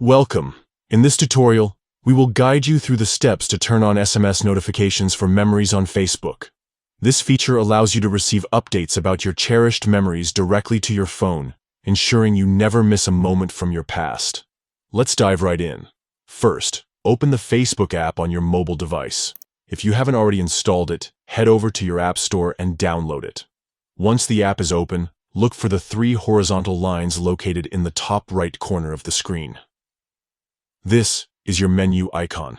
Welcome. In this tutorial, we will guide you through the steps to turn on SMS notifications for memories on Facebook. This feature allows you to receive updates about your cherished memories directly to your phone, ensuring you never miss a moment from your past. Let's dive right in. First, open the Facebook app on your mobile device. If you haven't already installed it, head over to your App Store and download it. Once the app is open, look for the 3 horizontal lines located in the top right corner of the screen. This is your menu icon.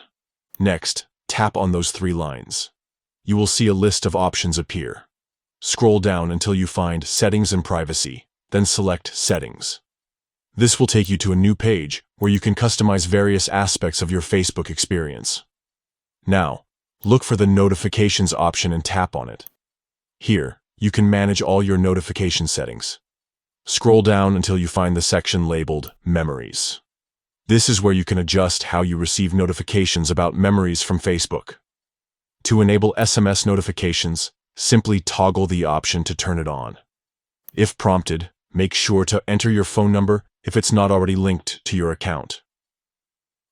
Next, tap on those 3 lines. You will see a list of options appear. Scroll down until you find Settings and Privacy, then select Settings. This will take you to a new page where you can customize various aspects of your Facebook experience. Now, look for the Notifications option and tap on it. Here, you can manage all your notification settings. Scroll down until you find the section labeled Memories. This is where you can adjust how you receive notifications about memories from Facebook. To enable SMS notifications, simply toggle the option to turn it on. If prompted, make sure to enter your phone number if it's not already linked to your account.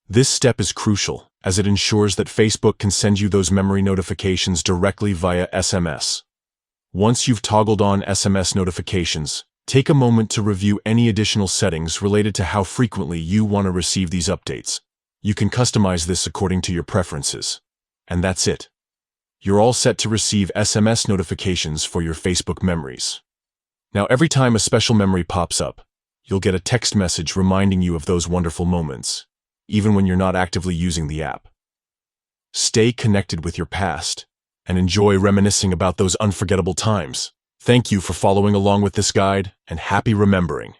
This step is crucial as it ensures that Facebook can send you those memory notifications directly via SMS. Once you've toggled on SMS notifications, take a moment to review any additional settings related to how frequently you want to receive these updates. You can customize this according to your preferences. And that's it. You're all set to receive SMS notifications for your Facebook memories. Now, every time a special memory pops up, you'll get a text message reminding you of those wonderful moments, even when you're not actively using the app. Stay connected with your past and enjoy reminiscing about those unforgettable times. Thank you for following along with this guide, and happy remembering.